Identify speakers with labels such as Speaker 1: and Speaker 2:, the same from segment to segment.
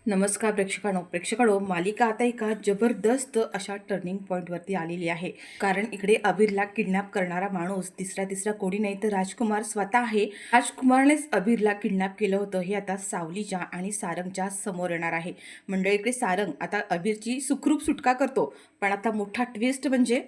Speaker 1: नमस्कार प्रेक्षकांनो, मालिका आता एका जबरदस्त अशा टर्निंग पॉईंटवरती आलेली आहे. कारण इकडे अबीरला किडनॅप करणारा माणूस तिसरा कोणी नाही तर राजकुमार स्वतः आहे. राजकुमारनेच अबीरला किडनॅप केलं होतं हे आता सावलीच्या आणि सारंगच्या समोर येणार आहे. मंडळी, इकडे सारंग आता अबीरची सुखरूप सुटका करतो, पण आता मोठा ट्विस्ट म्हणजे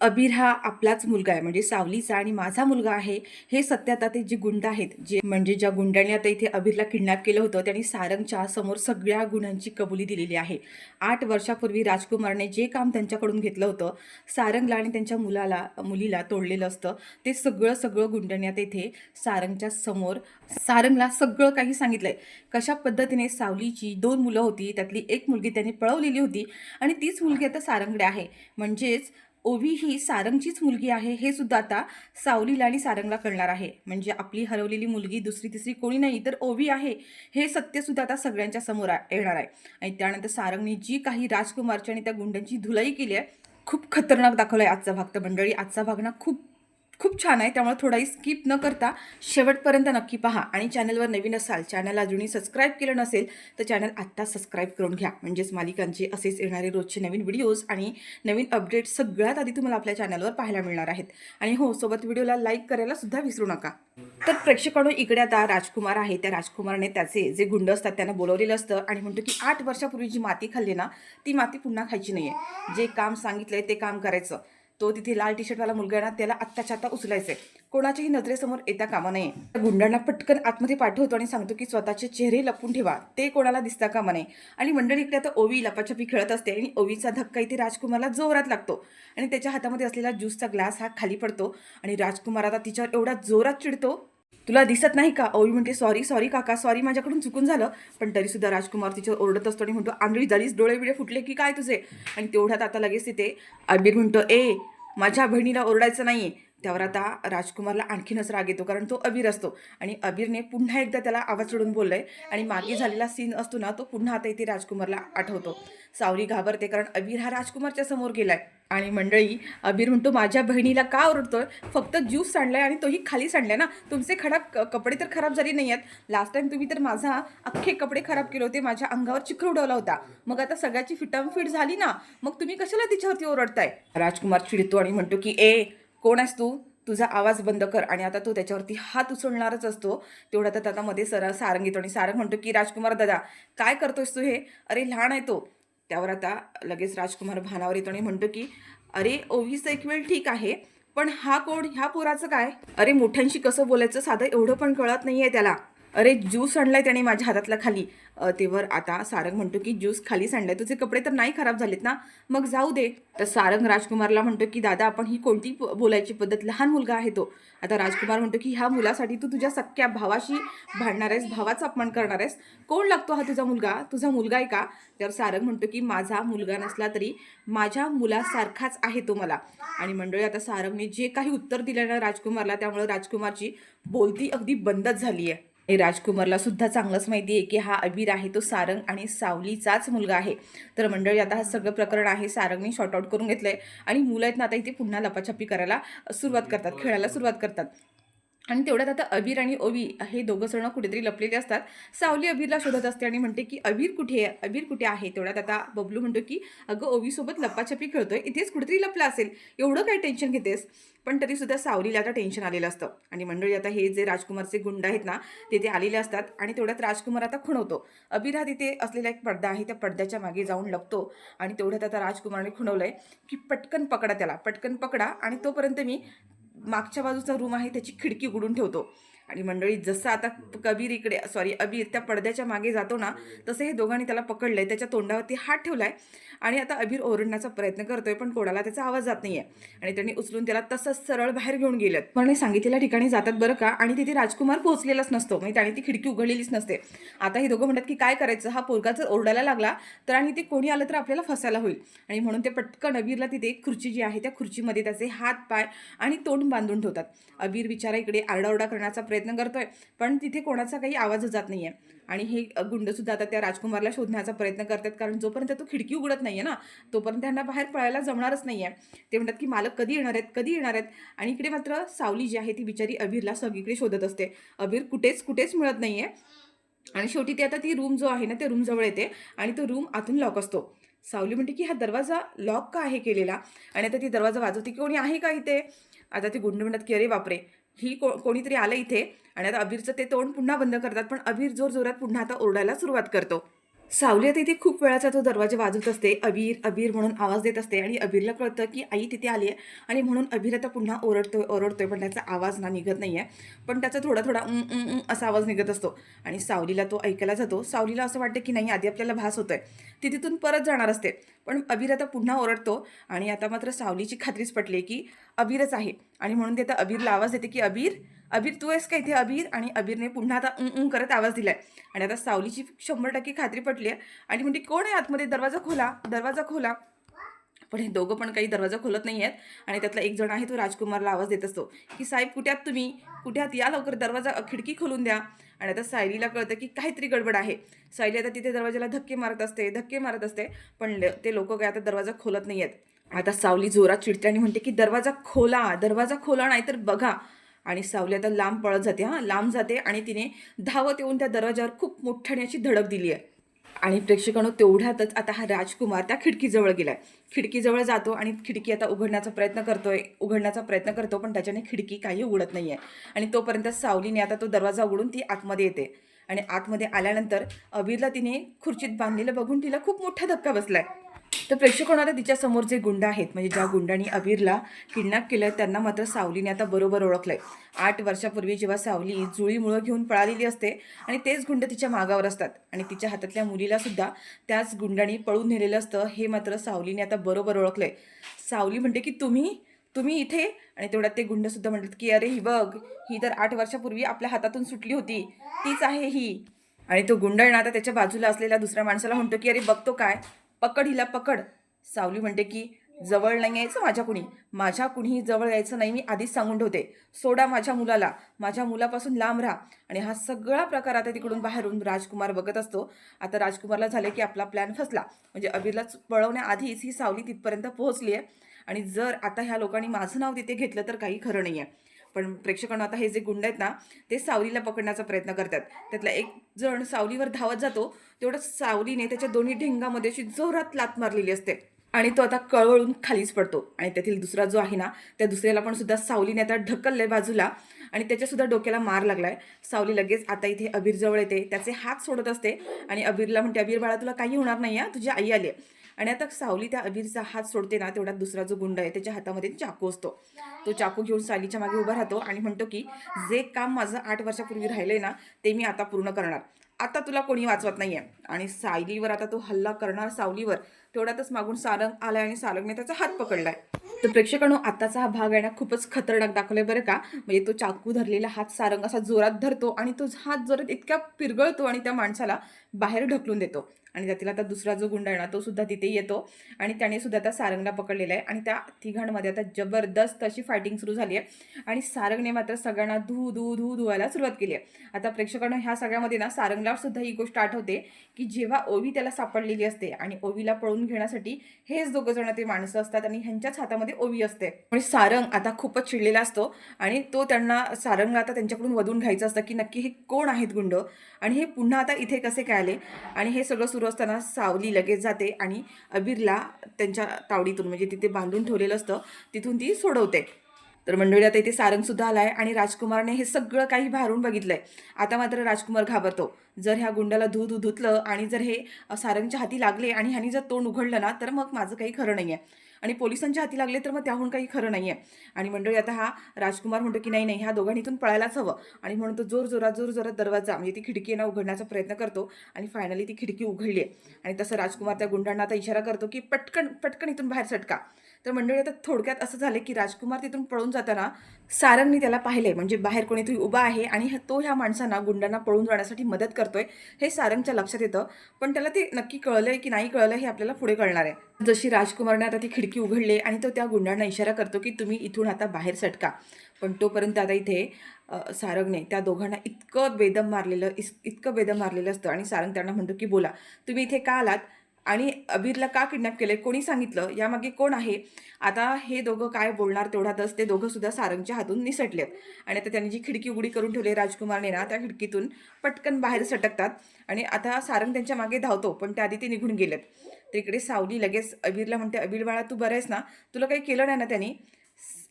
Speaker 1: अबीर हा आपलाच मुलगा आहे, म्हणजे सावलीचा आणि माझा मुलगा आहे हे सत्य आता ते जे गुंड आहेत, जे म्हणजे ज्या गुंडांनी आता इथे अबीरला किडनॅप केलं होतं, त्यांनी सारंगच्या समोर सगळ्या गुन्ह्यांची कबुली दिलेली आहे. 8 वर्षापूर्वी राजकुमारने जे काम त्यांच्याकडून घेतलं होतं, सारंगला आणि त्यांच्या मुलीला तोडलेलं असतं, ते सगळं गुंडांनी आता इथे सारंगच्या समोर सारंगला सगळं काही सांगितलंय. कशा पद्धतीने सावलीची 2 मुलं होती, त्यातली एक मुलगी त्यांनी पळवलेली होती आणि तीच मुलगी आता सारंगकडे आहे. म्हणजेच ओवी ही सारंगचीच मुलगी आहे हे सुद्धा आता सावलीला आणि सारंगला कळणार आहे. म्हणजे आपली हरवलेली मुलगी दुसरी तिसरी कोणी नाही तर ओवी आहे हे सत्य सुद्धा आता सगळ्यांच्या समोर येणार आहे. आणि त्यानंतर सारंगने जी काही राजकुमारची आणि त्या गुंडांची धुलाई केली आहे, खूप खतरनाक दाखवलाय आजचा भाग. तर मंडळी, आजचा भाग ना खूप खूप छान आहे, त्यामुळे थोडाही स्किप न करता शेवटपर्यंत नक्की पहा. आणि चॅनलवर नवीन असाल, चॅनल अजूनही सबस्क्राईब केलं नसेल तर चॅनल आत्ता सबस्क्राईब करून घ्या. म्हणजेच मालिकांचे असेच येणारे रोजचे नवीन व्हिडिओज आणि नवीन अपडेट सगळ्यात आधी तुम्हाला आपल्या चॅनलवर पाहायला मिळणार आहेत. आणि हो, सोबत व्हिडिओला लाईक करायला सुद्धा विसरू नका. तर प्रेक्षकांनो, इकडे आता राजकुमार आहे. त्या राजकुमारने त्याचे जे गुंड असतात त्यांना बोलवलेलं असतं आणि म्हणतो की 8 वर्षापूर्वी जी माती खाल्ली ना, ती माती पुन्हा खायची नाहीये. जे काम सांगितलंय ते काम करायचं. तो तिथे लाल टी शर्टवाला मुलगा आहे ना, त्याला आत्ताच्या आत्ता उचलायचंय. कोणाच्याही नजरेसमोर येता कामा नये. गुंडांना पटकन आतमध्ये पाठवतो आणि सांगतो की स्वतःचे चेहरे लपून ठेवा, ते कोणाला दिसता कामा नये. आणि मंडळी, इकडे आता ओवी लपाछपी खेळत असते आणि ओवीचा धक्का इथे राजकुमारला जोरात लागतो आणि त्याच्या हातामध्ये असलेला ज्यूसचा ग्लास हा खाली पडतो आणि राजकुमार आता तिच्यावर एवढा जोरात चिडतो, तुला दिसत नाही का? ओवी म्हणते, सॉरी सॉरी काका, सॉरी, माझ्याकडून चुकून झालं. पण तरी सुद्धा राजकुमार तिच्यावर ओरडत असतो आणि म्हणतो, आंधळी झालीस, डोळे बिळे फुटले की काय तुझे? आणि तेवढ्यात आता लगेच तिथे अबीर म्हणतो, माझ्या बहिणीला ओरडायचं नाहीये. त्यावर आता राजकुमारला आणखीनच राग येतो, कारण तो अबीर असतो आणि अबीरने पुन्हा एकदा त्याला आवाज चढून बोललंय आणि मागे झालेला सीन असतो ना, तो पुन्हा आता इथे राजकुमारला आठवतो. सावली घाबरते, कारण अबीर हा राजकुमारच्या समोर गेलाय. आणि मंडळी, अबीर म्हणतो, माझ्या बहिणीला का ओरडतोय? फक्त ज्यूस सांडलाय आणि तोही खाली सांडलाय ना. तुमचे कपडे तर खराब झाले नाही आहेत. लास्ट टाइम तुम्ही तर माझा अख्खे कपडे खराब केले होते, माझ्या अंगावर चिखल उडवला होता. मग आता सगळ्याची फिटामफिट झाली ना, मग तुम्ही कशाला तिच्यावरती ओरडताय? राजकुमार चिडतो आणि म्हणतो की कोण आहेस तू? तुझा आवाज बंद कर. आणि आता तो त्याच्यावरती हात उचलणारच असतो. तेवढ्यात आता मध्ये सारंग येतो आणि सारंग म्हणतो की राजकुमार दादा, काय करतोयस तू हे? अरे, लहान आहे तो. त्यावर आता लगेच राजकुमार भानावर येतो आणि म्हणतो की अरे, ओवीचं एक वेळ ठीक आहे, पण हा कोण? ह्या पोराचं काय? अरे, मोठ्यांशी कसं बोलायचं साधं एवढं पण कळत नाहीये त्याला. अरे, ज्यूस आणलाय त्याने माझ्या हातातला खाली. तेवर आता सारंग म्हणतो की ज्यूस खाली सांडलाय, तुझे कपडे तर नाही खराब झालेत ना, मग जाऊ दे. तर सारंग राजकुमारला म्हणतो की दादा, आपण ही कोणती बोलायची पद्धत? लहान मुलगा आहे तो. आता राजकुमार म्हणतो की ह्या मुलासाठी तू तुझ्या सख्या भावाशी भांडणार आहेस, भावाचा अपमान करणार आहेस? कोण लागतो हा तुझा मुलगा? तुझा मुलगा आहे का? त्यावर सारंग म्हणतो की माझा मुलगा नसला तरी माझ्या मुलासारखाच आहे तो मला. आणि मंडळी, आता सारंगने जे काही उत्तर दिलं ना राजकुमारला, त्यामुळे राजकुमारची बोलती अगदी बंदच झाली आहे. हे राजकुमारला सुद्धा चांगलंच माहिती आहे की हा अबीर आहे तो सारंग आणि सावलीचाच मुलगा आहे. तर मंडळी, आता हा सगळं प्रकरण आहे सारंगने शॉर्ट आउट करून घेतलंय आणि मुलं आहेत ना, आता इथे पुन्हा लपाछपी करायला सुरुवात करतात, खेळायला सुरुवात करतात. आणि तेवढ्यात आता अबीर आणि ओवी हे दोघं जण कुठेतरी लपलेले असतात. सावली अबीरला शोधत असते आणि म्हणते की अबीर कुठे आहे? अबीर कुठे आहे? तेवढ्यात आता बबलू म्हणतो की अगं, ओवीसोबत लपाछपी खेळतोय, इथेच कुठेतरी लपला असेल, एवढं काय टेन्शन घेतेस? पण तरी सुद्धा सावलीला आता टेन्शन आलेलं असतं. आणि मंडळी, आता हे जे राजकुमारचे गुंड आहेत ना, तिथे आलेले असतात आणि तेवढ्यात राजकुमार आता खुणवतो. अबीर हा तिथे असलेला एक पडदा आहे, त्या पडद्याच्या मागे जाऊन लपतो आणि तेवढ्यात आता राजकुमारने खुणवलंय की पटकन पकडा त्याला, पटकन पकडा, आणि तोपर्यंत मी मागच्या बाजूचा रूम आहे त्याची खिडकी उघडून ठेवतो. आणि मंडळी, जसं आता अबीर त्या पडद्याच्या मागे जातो ना, तसं हे दोघांनी त्याला पकडलंय, त्याच्या तोंडावरती हात ठेवलाय आणि आता अबीर ओरडण्याचा प्रयत्न करतोय, पण कोणाला त्याचा आवाज जात नाहीये. आणि त्यांनी उचलून त्याला तसंच सरळ बाहेर घेऊन गेलेत. पण सांगितलेल्या ठिकाणी जातात बरं का, आणि तिथे राजकुमार पोहोचलेलाच नसतो, म्हणजे त्याने ती खिडकी उघडलेलीच नसते. आता हे दोघं म्हणतात की काय करायचं, हा पोरगा जर ओरडायला लागला तर आणि ते कोणी आलं तर आपल्याला फसायला होईल. आणि म्हणून ते पटकन अबीरला तिथे एक खुर्ची जी आहे त्या खुर्चीमध्ये त्याचे हात पाय आणि तोंड बांधून ठेवतात. अबीर बिचारा इकडे आरडाओरडा करण्याचा प्रयत्न करतोय, पण तिथे कोणाचा काही आवाज जात नाहीये. आणि हे गुंडसुद्धा आता त्या राजकुमारला शोधण्याचा प्रयत्न करतात, कारण जोपर्यंत तो खिडकी उघडत नाहीये ना, तोपर्यंत त्यांना बाहेर पळायला जमणारच नाहीये. ते म्हणतात की मालक कधी येणार आहेत, कधी येणार आहेत? आणि इकडे मात्र सावली जी आहे ती बिचारी अबीरला सगळीकडे शोधत असते. अबीर कुठेच कुठेच मिळत नाहीये. आणि शेवटी ती आता ती रूम जो आहे ना, त्या रूमजवळ येते आणि तो रूम आतून लॉक असतो. सावली म्हणते, की हा दरवाजा लॉक का आहे केलेला? आणि आता ती दरवाजा वाजवते, की कोणी आहे का इथे? आता ती गुंड म्हणतात, की "अरे बापरे! ही कोणीतरी आलं इथे." आणि आता अबीरचं ते तोंड पुन्हा बंद करतात, पण अबीर जोरजोरात पुन्हा आता ओरडायला सुरुवात करतो. सावली आता इथे खूप वेळाचा तो दरवाजा वाजवत असते. "अबीर, अबीर" म्हणून आवाज देत असते आणि अबीरला कळतं, की आई तिथे आली आहे आणि म्हणून अबीर आता पुन्हा ओरडतोय, पण त्याचा आवाज ना निघत नाहीये. पण त्याचा थोडा-थोडा असा आवाज निघत असतो आणि सावलीला तो ऐकायला जातो. सावलीला असं वाटतं, की नाही आधी आपल्याला भास होतोय. ती तिथून परत जाणार असते. पण अबीर आता पुन्हा ओरडतो आणि आता मात्र सावलीची खात्रीच पटली, की अबीरच आहे आणि म्हणून ती आता अबीरला आवाज देते, की "अबीर, अबीर तू आहेस का इथे अबीर?" आणि अबीरने पुन्हा आता करत आवाज दिलाय आणि आता सावलीची 100% खात्री पटली आहे आणि म्हणते, "कोण आहे आतमध्ये? दरवाजा खोला, दरवाजा खोला." पण हे दोघं पण काही दरवाजा खोलत नाही आहेत आणि त्यातला एक जण आहे तो राजकुमारला आवाज देत असतो, की "साहेब कुठे आहात तुम्ही? कुठे आहात? या लवकर दरवाजा खिडकी खोलून द्या." आणि आता सायलीला कळतं, की काहीतरी गडबड आहे. सायली आता तिथे दरवाजाला धक्के मारत असते, पण ते लोकं काय आता दरवाजा खोलत नाही आहेत. आता सावली जोरात चिडते आणि म्हणते, की दरवाजा खोला नाहीतर बघा." आणि सावली आता लांब पळत जाते लांब जाते आणि तिने धावत येऊन त्या दरवाजावर खूप मोठ्याने अशी धडक दिली आहे. आणि प्रेक्षकांनो तेवढ्यातच आता हा राजकुमार त्या खिडकीजवळ गेलाय. खिडकीजवळ जातो आणि खिडकी आता उघडण्याचा प्रयत्न करतो, पण त्याच्याने खिडकी काही उघडत नाहीये. आणि तोपर्यंत सावलीने आता तो दरवाजा उघडून ती आतमध्ये येते. आणि आतमध्ये आल्यानंतर अबीरला तिने खुर्चीत बांधलेलं बघून तिला खूप मोठा धक्का बसलाय. तर प्रेक्षकांना आता तिच्या समोर जे गुंड आहेत, म्हणजे ज्या गुंडांनी अबीरला किडनॅप केलं, त्यांना मात्र सावलीने आता बरोबर ओळखलंय. 8 वर्षापूर्वी जेव्हा सावली जुळीमुळं घेऊन पळालेली असते आणि तेच गुंड तिच्या मागावर असतात आणि तिच्या हातातल्या मुलीला सुद्धा त्याच गुंडांनी पळून नेलेलं असतं, हे मात्र सावलीने आता बरोबर ओळखलंय. सावली म्हणते, की तुम्ही इथे? आणि तेवढ्यात ते गुंड सुद्धा म्हणतात, की "अरे ही बघ, ही तर 8 वर्षापूर्वी आपल्या हातातून सुटली होती, तीच आहे ही." आणि तो गुंड आहे ना आता त्याच्या बाजूला असलेल्या दुसऱ्या माणसाला म्हणतो, की "अरे बघतो काय? पकड हिला पकड." सावली म्हणते, की "जवळ नाही यायचं माझ्या कुणीही जवळ यायचं नाही, मी आधीच सांगून ठेवते. सोडा माझ्या मुलाला, माझ्या मुलापासून लांब राहा." आणि हा सगळा प्रकार आता तिकडून बाहेरून राजकुमार बघत असतो. आता राजकुमारला झालं, की आपला प्लॅन फसला. म्हणजे अबीरला पळवण्याआधीच ही सावली तिथपर्यंत पोहोचली आहे आणि जर आता ह्या लोकांनी माझं नाव तिथे घेतलं तर काही खरं नाही आहे. पण प्रेक्षकांना आता हे जे गुंड आहेत ना, ते सावलीला पकडण्याचा प्रयत्न करतात. त्यातला एक जण सावलीवर धावत जातो, तेवढंच सावलीने त्याच्या दोन्ही ढिंगामध्ये अशी जोरात लाथ मारलेली असते आणि तो आता कळवळून खालीच पडतो आणि त्यातील दुसरा जो आहे ना, त्या दुसऱ्याला पण सुद्धा सावलीने आता ढकललंय बाजूला आणि त्याच्यासुद्धा डोक्याला मार लागलाय. सावली लगेच आता इथे अबीरजवळ येते, त्याचे हात सोडत असते आणि अबीरला म्हणते, "अबीर बाळा तुला काही होणार नाही तुझी आई आली आहे." आणि आता सावली त्या अबीरचा हात सोडते ना, तेवढ्यात दुसरा जो गुंड आहे त्याच्या हातामध्ये चाकू असतो. तो चाकू घेऊन सायलीच्या मागे उभा राहतो आणि म्हणतो, की "जे काम माझं 8 वर्षापूर्वी राहिलंय ना, ते मी आता पूर्ण करणार. आता तुला कोणी वाचवत नाहीये." आणि सायलीवर आता तो हल्ला करणार सावलीवर, तेवढ्यातच मागून सारंग आलाय आणि सारंगने त्याचा हात पकडलाय. तर प्रेक्षकांनो आत्ताचा हा भाग आहे ना खूपच खतरनाक दाखवलाय बरं का. म्हणजे तो चाकू धरलेला हात सारंग असा जोरात धरतो आणि तो हात जोरात इतका पिरगळतो आणि त्या माणसाला बाहेर ढकलून देतो. आणि त्यातील आता दुसरा जो गुंड आहे ना, तो सुद्धा तिथे येतो आणि त्याने सुद्धा त्या सारंगला पकडलेला आहे आणि त्या तिघांमध्ये आता जबरदस्त अशी फायटिंग सुरू झाली आहे आणि सारंगने मात्र सगळ्यांना धुवायला सुरुवात केली आहे. आता प्रेक्षकांना ह्या सगळ्यामध्ये ना सारंगला सुद्धा ही गोष्ट आठवते, की जेव्हा ओवी त्याला सापडलेली असते आणि ओवीला पळून घेण्यासाठी हेच दोघं जण ते माणसं असतात आणि ह्यांच्याच हातामध्ये ओवी असते. म्हणजे सारंग आता खूपच चिडलेला असतो आणि सारंग आता त्यांच्याकडून वधून घ्यायचं असतं, की नक्की हे कोण आहेत गुंड आणि हे पुन्हा आता इथे कसे काय आले. आणि हे सगळं सुरू असताना सावली लगेच जाते आणि अबीरला त्यांच्या तावडीतून म्हणजे तिथे बांधून ठेवलेलं असतं तिथून ती सोडवते. तर मंडळी आता इथे सारंगसुद्धा आलाय आणि राजकुमारने हे सगळं काही भारून बघितलंय. आता मात्र राजकुमार घाबरतो. जर ह्या गुंडाला धुतलं आणि जर हे सारंगच्या हाती लागले आणि ह्यानी जर तोंड उघडलं ना, तर मग माझं काही खरं नाहीये आणि पोलिसांच्या हाती लागले तर मग त्याहून काही खरं नाहीये. आणि मंडळी आता हा राजकुमार म्हणतो, की नाही, ह्या दोघांनी इथून पळायलाच हवं आणि म्हणून तो जोरजोरात दरवाजा म्हणजे ती खिडकी ना उघडण्याचा प्रयत्न करतो आणि फायनली ती खिडकी उघडली आहे. आणि तसं राजकुमार त्या गुंडांना आता इशारा करतो, की पटकन इथून बाहेर सटका. तर मंडळी आता थोडक्यात असं झालं, की राजकुमार तिथून पळून जाताना सारंगने त्याला पाहिले म्हणजे बाहेर कोणीतरी उभा आहे आणि तो ह्या माणसांना गुंडांना पळून जाण्यासाठी मदत करतोय हे सारंगच्या लक्षात येतं. पण त्याला ते नक्की कळलंय की नाही कळलं हे आपल्याला पुढे कळणार आहे. जशी राजकुमारने आता ती खिडकी उघडली आणि तो त्या गुंडांना इशारा करतो, की तुम्ही इथून आता बाहेर सटका. पण तोपर्यंत आता इथे सारंगने त्या दोघांना इतकं बेदम मारलेलं असतं आणि सारंग त्यांना म्हणतो, की बोला तुम्ही इथे का आलात? आणि अबीरला का किडनॅप केलंय, कोणी सांगितलं, यामागे कोण आहे? आता हे दोघं काय बोलणार तेवढ्यातच ते दोघं सुद्धा सारंगच्या हातून निसटलेत. आणि आता त्यांनी जी खिडकी उघडी करून ठेवली राजकुमारने ना, त्या खिडकीतून पटकन बाहेर सटकतात. आणि आता सारंग त्यांच्या मागे धावतो, पण त्याआधी ते निघून गेलेत. तर इकडे सावली लगेच अबीरला म्हणते, अबीर बाळा तू बरं आहेस ना? तुला काही केलं नाही ना त्यांनी?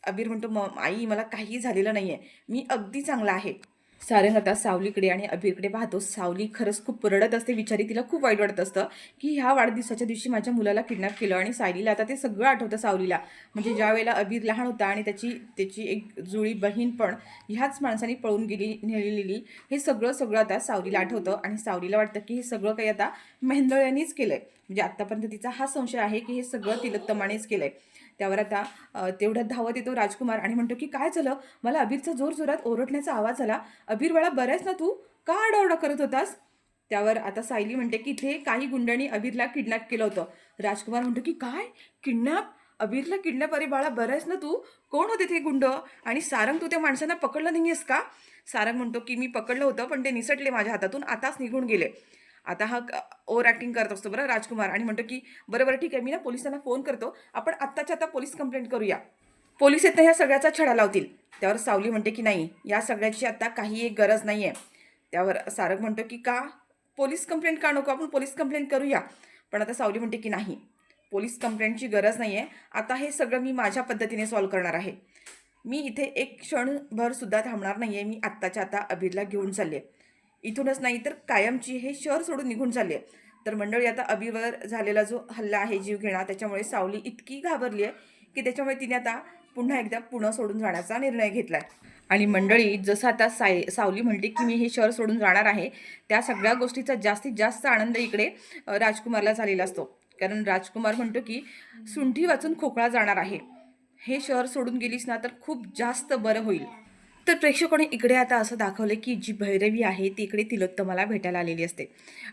Speaker 1: अबीर म्हणतो, आई मला काही झालेलं नाहीये, मी अगदी चांगला आहे. सारंग आता सावलीकडे आणि अबीरकडे पाहतो. सावली खरंच खूप रडत असते बिचारी. तिला खूप वाईट वाटत असतं की ह्या वाढदिवसाच्या दिवशी माझ्या मुलाला किडनॅप केलं. आणि सायलीला आता ते सगळं आठवतं सावलीला. म्हणजे ज्या वेळेला अबीर लहान होता आणि त्याची त्याची एक जुळी बहीण पण ह्याच माणसाने पळून नेलेली, हे सगळं सगळं आता सावलीला आठवतं. आणि सावलीला वाटतं की हे सगळं काही आता मेहंदळ यांनीच केलंय. म्हणजे आतापर्यंत तिचा हा संशय आहे की हे सगळं तिलोत्तमानेच केलंय. त्यावर आता तेवढ्यात धावत येतो राजकुमार आणि म्हणतो की काय झालं? मला अबीरचा जोरजोरात ओरडण्याचा आवाज आला. अबीर बाळा बरं आहेस ना तू? का आरडाओरडा करत होतास? त्यावर आता सायली म्हणते की इथे काही गुंडांनी अबीरला किडनॅप केलं होतं. राजकुमार म्हणतो की काय? किडनॅप? अबीरला किडनॅप? अरे बाळा बरं आहेस ना तू? कोण होते ते गुंड? आणि सारंग तू त्या माणसांना पकडलं नाही आहेस का? सारंग म्हणतो की मी पकडलं होतं, पण ते निसटले माझ्या हातातून, आताच निघून गेले. आता हा ओव्हर ॲक्टिंग करत असतो बरं राजकुमार. आणि म्हणतो की बरं बरं ठीक आहे, मी ना पोलिसांना फोन करतो, आपण आत्ताच्या आता पोलीस कंप्लेंट करूया. पोलीस येतं ह्या सगळ्याचा छडा लावतील. त्यावर सावली म्हणते की नाही, या सगळ्याची आता काही एक गरज नाही आहे. त्यावर सारंग म्हणतो की का? पोलीस कंप्लेंट का नको? आपण पोलीस कंप्लेंट करूया. पण आता सावली म्हणते की नाही, पोलीस कंप्लेंटची गरज नाही आहे. आता हे सगळं मी माझ्या पद्धतीने सॉल्व्ह करणार आहे. मी इथे एक क्षणभर सुद्धा थांबणार नाही आहे. मी आत्ताच्या आता अबीरला घेऊन चालले. इथूनच नाही तर कायमची हे शहर सोडून निघून चालले. तर मंडळी आता अबीरवर झालेला जो हल्ला आहे जीवघेणा, त्याच्यामुळे सावली इतकी घाबरली आहे की त्याच्यामुळे तिने आता पुन्हा एकदा पुणे सोडून जाण्याचा निर्णय घेतलाय. आणि मंडळी जसं आता सावली म्हणते की मी हे शहर सोडून जाणार आहे, त्या सगळ्या गोष्टीचा जास्तीत जास्त आनंद इकडे राजकुमारला झालेला असतो. कारण राजकुमार म्हणतो की सुंठी वाचून खोकळा जाणार आहे, हे शहर सोडून गेलीस ना तर खूप जास्त बरं होईल. तर प्रेक्षकाने इकडे आता असं दाखवलं की जी भैरवी आहे ती इकडे तिलोत्तमाला भेटायला आलेली असते.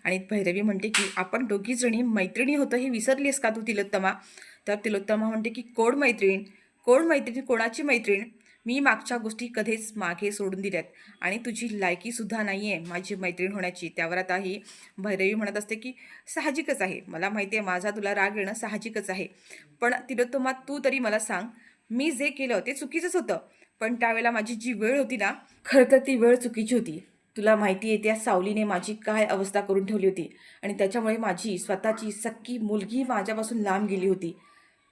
Speaker 1: आणि भैरवी म्हणते की आपण दोघी जणी मैत्रिणी होतो हे विसरलीस का तू तिलोत्तमा? तर तिलोत्तमा म्हणते की कोण मैत्रीण? कोण मैत्रीण? कोणाची मैत्रीण? मी मागच्या गोष्टी कधीच मागे सोडून दिल्यात आणि तुझी लायकीसुद्धा नाही आहे माझी मैत्रीण होण्याची. त्यावर आता ही भैरवी म्हणत असते की साहजिकच आहे, मला माहिती आहे माझा तुला राग येणं साहजिकच आहे, पण तिलोत्तमा तू तरी मला सांग, मी जे केलं ते चुकीचंच होतं, पण त्यावेळेला माझी जी वेळ होती ना, खरं तर ती वेळ चुकीची होती. तुला माहिती आहे त्या सावलीने माझी काय अवस्था करून ठेवली होती आणि त्याच्यामुळे माझी स्वतःची सख्खी मुलगी माझ्यापासून लांब गेली होती.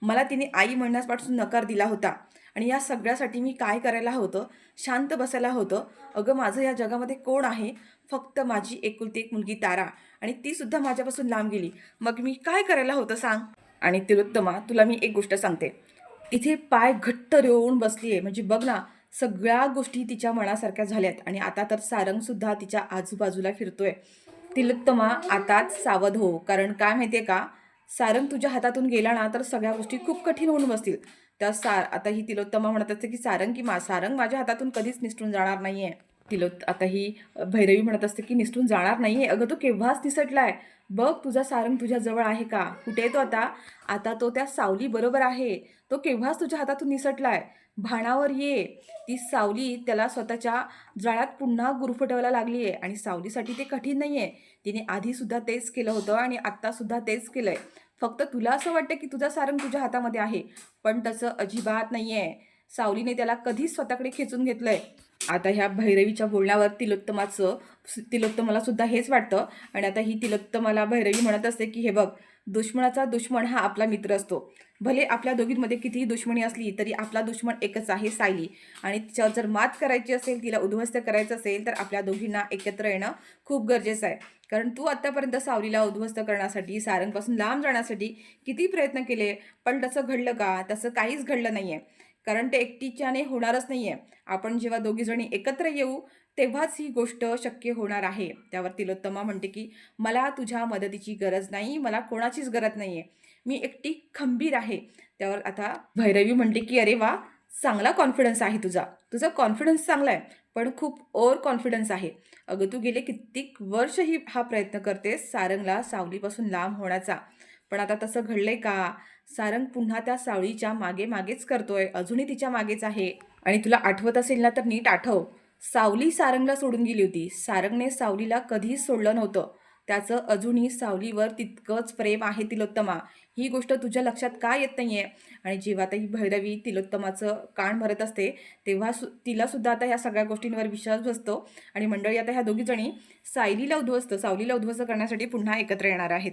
Speaker 1: मला तिने आई म्हणण्यापासून नकार दिला होता आणि या सगळ्यासाठी मी काय करायला होतं? शांत बसायला होतं. अगं माझं या जगामध्ये कोण आहे? फक्त माझी एकुलती एक मुलगी तारा, आणि ती सुद्धा माझ्यापासून लांब गेली. मग मी काय करायला होतं सांग? आणि तिलोत्तमा तुला मी एक गोष्ट सांगते. इथे पाय घट्ट रोवून बसली आहे, म्हणजे बघ ना, सगळ्या गोष्टी तिच्या मनासारख्या झाल्यात आणि आता तर सारंगसुद्धा तिच्या आजूबाजूला फिरतोय. तिलोत्तमा आताच सावध हो, कारण काय माहितीये का, सारंग तुझ्या हातातून गेला ना तर सगळ्या गोष्टी खूप कठीण होऊन बसतील. आता ही तिलोत्तमा म्हणत असते की सारंग माझ्या हातातून कधीच निसटून जाणार नाहीये. आता ही भैरवी म्हणत असते की निसटून जाणार नाहीये, अगं तो केव्हाच निसटलाय. बघ तुझा सारंग तुझ्या जवळ आहे का? कुठे आहे तो आता? आता तो त्या सावली बरोबर आहे. तो केव्हाच तुझ्या हातातून निसटलाय. भानावर ये. ती सावली त्याला स्वतःच्या जाळ्यात पुन्हा गुरफटवायला लागली आहे आणि सावलीसाठी ते कठीण नाहीये. तिने आधीसुद्धा तेच केलं होतं आणि आत्तासुद्धा तेच केलंय. फक्त तुला असं वाटतं की तुझा सारंग तुझ्या हातामध्ये आहे, पण तसं अजिबात नाहीये. सावलीने त्याला कधीच स्वतःकडे खेचून घेतलंय. आता ह्या भैरवीच्या बोलण्यावर तिलोत्तमाला सुद्धा हेच वाटतं. आणि आता ही तिलोत्तमाला भैरवी म्हणत असते की हे बघ, दुश्मनाचा दुश्मन हा आपला मित्र असतो. भले आपल्या दोघींमध्ये कितीही दुश्मनी असली तरी आपला दुश्मन एकच आहे, सायली. आणि तिच्यावर जर मात करायची असेल, तिला उद्ध्वस्त करायचं असेल, तर आपल्या दोघींना एकत्र येणं खूप गरजेचं आहे. कारण तू आत्तापर्यंत सावलीला उद्ध्वस्त करण्यासाठी, सारंगपासून लांब जाण्यासाठी किती प्रयत्न केले, पण तसं घडलं का? तसं काहीच घडलं नाहीये. कारण ते एकटीच्याने होणारच नाहीये. आपण जेव्हा दोघीजणी एकत्र येऊ तेव्हाच ही गोष्ट शक्य होणार आहे. त्यावर तिलोत्तमा म्हणते की मला तुझ्या मदतीची गरज नाही, मला कोणाचीच गरज नाहीये, मी एकटी खंबीर आहे. त्यावर आता भैरवी म्हणते की अरे वा, चांगला कॉन्फिडन्स आहे तुझा. तुझा कॉन्फिडन्स चांगला आहे, पण खूप ओव्हर कॉन्फिडन्स आहे. अगं तू गेले कित्येक वर्ष हा प्रयत्न करतेस सारंगला सावलीपासून लांब होण्याचा, पण आता तसं घडलंय का? सारंग पुन्हा त्या सावलीच्या मागे मागेच करतोय, अजूनही तिच्या मागेच आहे. आणि तुला आठवत असेल ना तर नीट आठव, सावली सारंगला सोडून गेली होती. सारंगने सावलीला कधीच सोडलं नव्हतं. त्याचं अजूनही सावलीवर तितकंच प्रेम आहे तिलोत्तमा. ही गोष्ट तुझ्या लक्षात का येत नाहीये? आणि जेव्हा आता ही भैरवी तिलोत्तमाचं कान भरत असते, तेव्हा तिला सुद्धा आता ह्या सगळ्या गोष्टींवर विश्वास बसतो आणि मंडळी आता ह्या दोघी जणी सावलीला उद्ध्वस्त करण्यासाठी पुन्हा एकत्र येणार आहेत.